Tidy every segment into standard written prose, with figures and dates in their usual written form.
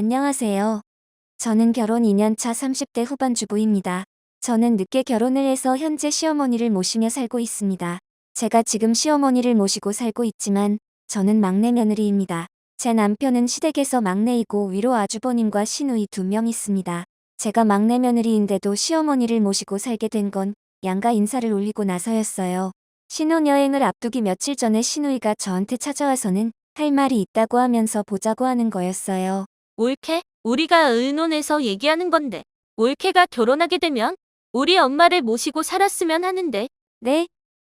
안녕하세요. 저는 결혼 2년 차 30대 후반 주부입니다. 저는 늦게 결혼을 해서 현재 시어머니를 모시며 살고 있습니다. 제가 지금 시어머니를 모시고 살고 있지만 저는 막내 며느리입니다. 제 남편은 시댁에서 막내이고 위로 아주버님과 시누이 2명 있습니다. 제가 막내 며느리인데도 시어머니를 모시고 살게 된 건 양가 인사를 올리고 나서였어요. 신혼여행을 앞두기 며칠 전에 시누이가 저한테 찾아와서는 할 말이 있다고 하면서 보자고 하는 거였어요. 올케? 우리가 의논해서 얘기하는 건데. 올케가 결혼하게 되면 우리 엄마를 모시고 살았으면 하는데. 네?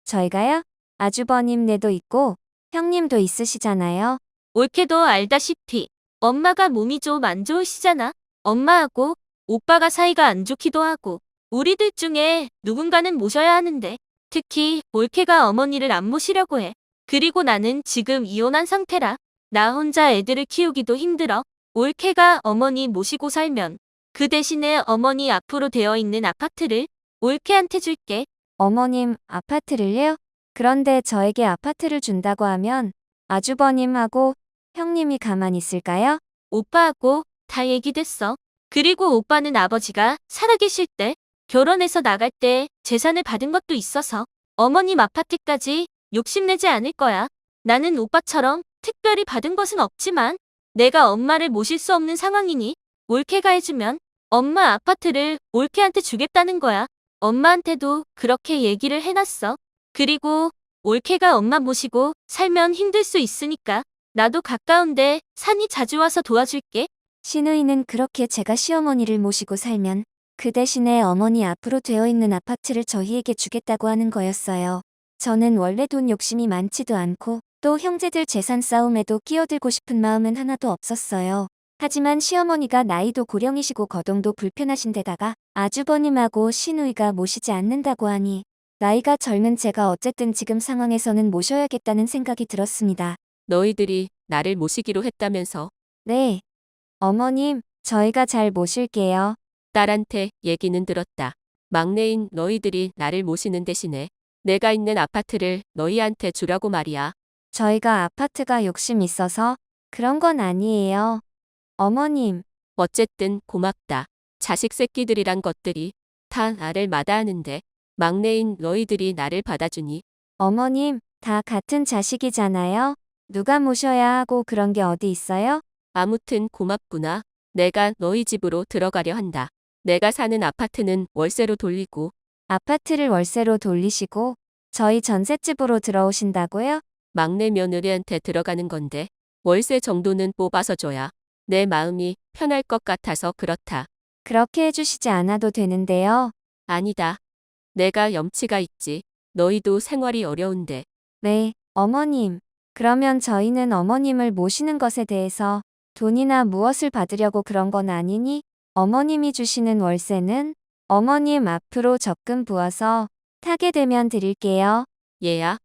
저희가요? 아주버님네도 있고 형님도 있으시잖아요. 올케도 알다시피 엄마가 몸이 좀 안 좋으시잖아. 엄마하고 오빠가 사이가 안 좋기도 하고. 우리들 중에 누군가는 모셔야 하는데. 특히 올케가 어머니를 안 모시려고 해. 그리고 나는 지금 이혼한 상태라. 나 혼자 애들을 키우기도 힘들어. 올케가 어머니 모시고 살면 그 대신에 어머니 앞으로 되어 있는 아파트를 올케한테 줄게. 어머님 아파트를요? 그런데 저에게 아파트를 준다고 하면 아주버님하고 형님이 가만히 있을까요? 오빠하고 다 얘기됐어. 그리고 오빠는 아버지가 살아계실 때 결혼해서 나갈 때 재산을 받은 것도 있어서 어머님 아파트까지 욕심내지 않을 거야. 나는 오빠처럼 특별히 받은 것은 없지만 내가 엄마를 모실 수 없는 상황이니 올케가 해주면 엄마 아파트를 올케한테 주겠다는 거야. 엄마한테도 그렇게 얘기를 해놨어. 그리고 올케가 엄마 모시고 살면 힘들 수 있으니까 나도 가까운데 산이 자주 와서 도와줄게. 시누이는 그렇게 제가 시어머니를 모시고 살면 그 대신에 어머니 앞으로 되어 있는 아파트를 저희에게 주겠다고 하는 거였어요. 저는 원래 돈 욕심이 많지도 않고 또 형제들 재산 싸움에도 끼어들고 싶은 마음은 하나도 없었어요. 하지만 시어머니가 나이도 고령이시고 거동도 불편하신 데다가 아주버님하고 시누이가 모시지 않는다고 하니 나이가 젊은 제가 어쨌든 지금 상황에서는 모셔야겠다는 생각이 들었습니다. 너희들이 나를 모시기로 했다면서. 네. 어머님, 저희가 잘 모실게요. 딸한테 얘기는 들었다. 막내인 너희들이 나를 모시는 대신에 내가 있는 아파트를 너희한테 주라고 말이야. 저희가 아파트가 욕심 있어서 그런 건 아니에요. 어머님, 어쨌든 고맙다. 자식 새끼들이란 것들이 다 나를 마다하는데 막내인 너희들이 나를 받아주니. 어머님, 다 같은 자식이잖아요. 누가 모셔야 하고 그런 게 어디 있어요? 아무튼 고맙구나. 내가 너희 집으로 들어가려 한다. 내가 사는 아파트는 월세로 돌리고. 아파트를 월세로 돌리시고 저희 전셋집으로 들어오신다고요? 막내 며느리한테 들어가는 건데 월세 정도는 뽑아서 줘야 내 마음이 편할 것 같아서 그렇다. 그렇게 해주시지 않아도 되는데요. 아니다. 내가 염치가 있지. 너희도 생활이 어려운데. 네, 어머님. 그러면 저희는 어머님을 모시는 것에 대해서 돈이나 무엇을 받으려고 그런 건 아니니 어머님이 주시는 월세는 어머님 앞으로 적금 부어서 타게 되면 드릴게요. 얘야.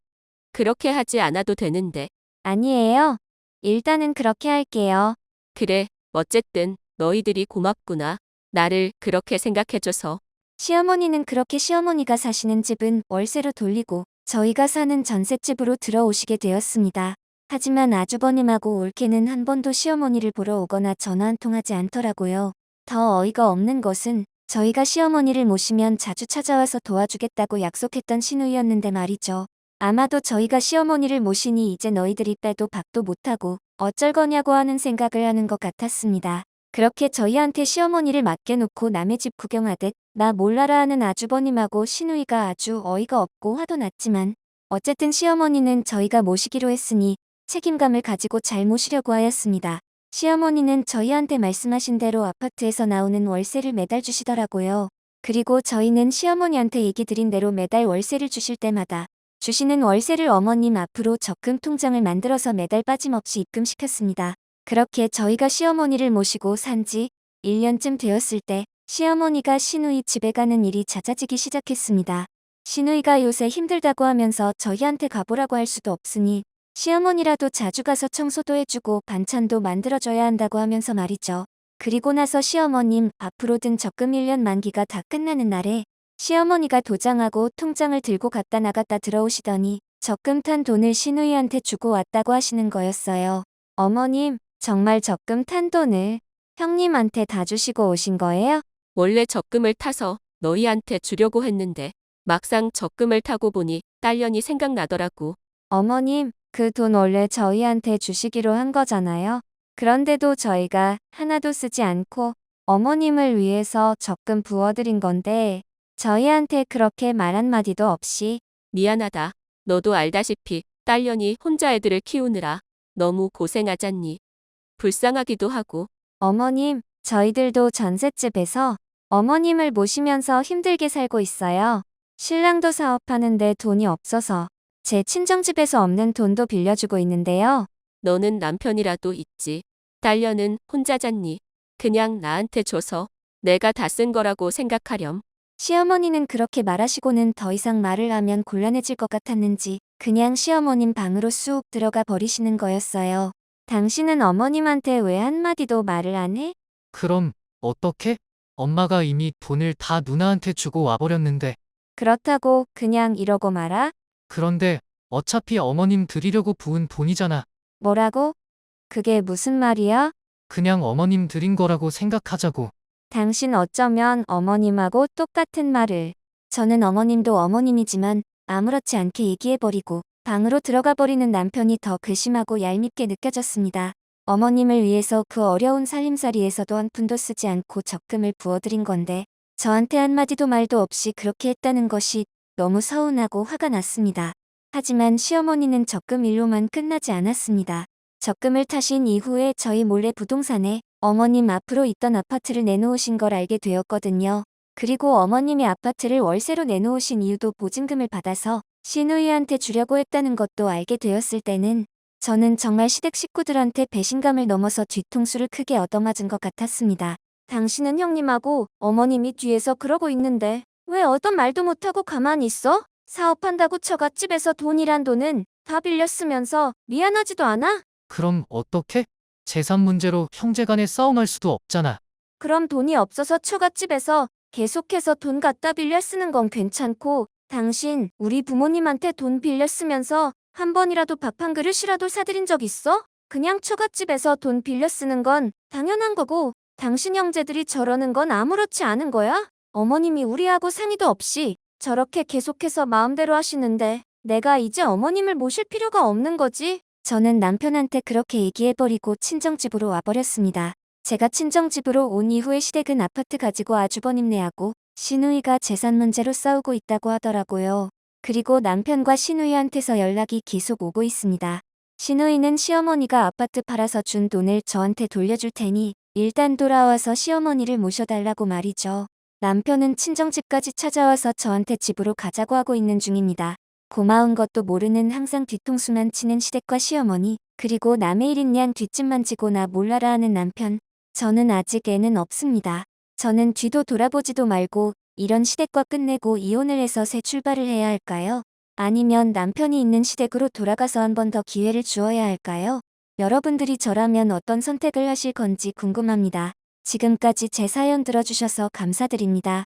그렇게 하지 않아도 되는데. 아니에요. 일단은 그렇게 할게요. 그래. 어쨌든 너희들이 고맙구나. 나를 그렇게 생각해줘서. 시어머니는 그렇게 시어머니가 사시는 집은 월세로 돌리고 저희가 사는 전셋집으로 들어오시게 되었습니다. 하지만 아주버님하고 올케는 한 번도 시어머니를 보러 오거나 전화 한 통하지 않더라고요. 더 어이가 없는 것은 저희가 시어머니를 모시면 자주 찾아와서 도와주겠다고 약속했던 시누이였는데 말이죠. 아마도 저희가 시어머니를 모시니 이제 너희들이 빼도 박도 못하고 어쩔 거냐고 하는 생각을 하는 것 같았습니다. 그렇게 저희한테 시어머니를 맡겨놓고 남의 집 구경하듯 나 몰라라 하는 아주버님하고 시누이가 아주 어이가 없고 화도 났지만 어쨌든 시어머니는 저희가 모시기로 했으니 책임감을 가지고 잘 모시려고 하였습니다. 시어머니는 저희한테 말씀하신 대로 아파트에서 나오는 월세를 매달 주시더라고요. 그리고 저희는 시어머니한테 얘기 드린 대로 매달 월세를 주실 때마다 주시는 월세를 어머님 앞으로 적금 통장을 만들어서 매달 빠짐없이 입금시켰습니다. 그렇게 저희가 시어머니를 모시고 산 지 1년쯤 되었을 때 시어머니가 시누이 집에 가는 일이 잦아지기 시작했습니다. 시누이가 요새 힘들다고 하면서 저희한테 가보라고 할 수도 없으니 시어머니라도 자주 가서 청소도 해주고 반찬도 만들어줘야 한다고 하면서 말이죠. 그리고 나서 시어머님 앞으로 든 적금 1년 만기가 다 끝나는 날에 시어머니가 도장하고 통장을 들고 갔다 나갔다 들어오시더니 적금 탄 돈을 시누이한테 주고 왔다고 하시는 거였어요. 어머님, 정말 적금 탄 돈을 형님한테 다 주시고 오신 거예요? 원래 적금을 타서 너희한테 주려고 했는데 막상 적금을 타고 보니 딸년이 생각나더라고. 어머님, 그 돈 원래 저희한테 주시기로 한 거잖아요. 그런데도 저희가 하나도 쓰지 않고 어머님을 위해서 적금 부어드린 건데 저희한테 그렇게 말 한마디도 없이. 미안하다. 너도 알다시피 딸년이 혼자 애들을 키우느라 너무 고생하잖니. 불쌍하기도 하고. 어머님, 저희들도 전셋집에서 어머님을 모시면서 힘들게 살고 있어요. 신랑도 사업하는데 돈이 없어서 제 친정집에서 없는 돈도 빌려주고 있는데요. 너는 남편이라도 있지. 딸년은 혼자잖니. 그냥 나한테 줘서 내가 다 쓴 거라고 생각하렴. 시어머니는 그렇게 말하시고는 더 이상 말을 하면 곤란해질 것 같았는지 그냥 시어머님 방으로 쑥 들어가 버리시는 거였어요. 당신은 어머님한테 왜 한마디도 말을 안 해? 그럼 어떻게? 엄마가 이미 돈을 다 누나한테 주고 와버렸는데. 그렇다고 그냥 이러고 말아? 그런데 어차피 어머님 드리려고 부은 돈이잖아. 뭐라고? 그게 무슨 말이야? 그냥 어머님 드린 거라고 생각하자고. 당신 어쩌면 어머님하고 똑같은 말을. 저는 어머님도 어머님이지만 아무렇지 않게 얘기해버리고 방으로 들어가 버리는 남편이 더 괘씸하고 얄밉게 느껴졌습니다. 어머님을 위해서 그 어려운 살림살이에서도 한 푼도 쓰지 않고 적금을 부어드린 건데 저한테 한마디도 말도 없이 그렇게 했다는 것이 너무 서운하고 화가 났습니다. 하지만 시어머니는 적금 일로만 끝나지 않았습니다. 적금을 타신 이후에 저희 몰래 부동산에 어머님 앞으로 있던 아파트를 내놓으신 걸 알게 되었거든요. 그리고 어머님이 아파트를 월세로 내놓으신 이유도 보증금을 받아서 시누이한테 주려고 했다는 것도 알게 되었을 때는 저는 정말 시댁 식구들한테 배신감을 넘어서 뒤통수를 크게 얻어맞은 것 같았습니다. 당신은 형님하고 어머님이 뒤에서 그러고 있는데 왜 어떤 말도 못하고 가만히 있어? 사업한다고 처갓집에서 돈이란 돈은 다 빌렸으면서 미안하지도 않아? 그럼 어떻게? 재산 문제로 형제간에 싸움할 수도 없잖아. 그럼 돈이 없어서 처갓집에서 계속해서 돈 갖다 빌려 쓰는 건 괜찮고 당신 우리 부모님한테 돈 빌려 쓰면서 한 번이라도 밥 한 그릇이라도 사드린 적 있어? 그냥 처갓집에서 돈 빌려 쓰는 건 당연한 거고 당신 형제들이 저러는 건 아무렇지 않은 거야? 어머님이 우리하고 상의도 없이 저렇게 계속해서 마음대로 하시는데 내가 이제 어머님을 모실 필요가 없는 거지? 저는 남편한테 그렇게 얘기해버리고 친정집으로 와버렸습니다. 제가 친정집으로 온 이후에 시댁은 아파트 가지고 아주버님네하고 시누이가 재산 문제로 싸우고 있다고 하더라고요. 그리고 남편과 시누이한테서 연락이 계속 오고 있습니다. 시누이는 시어머니가 아파트 팔아서 준 돈을 저한테 돌려줄 테니 일단 돌아와서 시어머니를 모셔달라고 말이죠. 남편은 친정집까지 찾아와서 저한테 집으로 가자고 하고 있는 중입니다. 고마운 것도 모르는 항상 뒤통수만 치는 시댁과 시어머니, 그리고 남의 일인 양 뒷짐만 지고 나 몰라라 하는 남편. 저는 아직 애는 없습니다. 저는 뒤도 돌아보지도 말고 이런 시댁과 끝내고 이혼을 해서 새 출발을 해야 할까요? 아니면 남편이 있는 시댁으로 돌아가서 한 번 더 기회를 주어야 할까요? 여러분들이 저라면 어떤 선택을 하실 건지 궁금합니다. 지금까지 제 사연 들어주셔서 감사드립니다.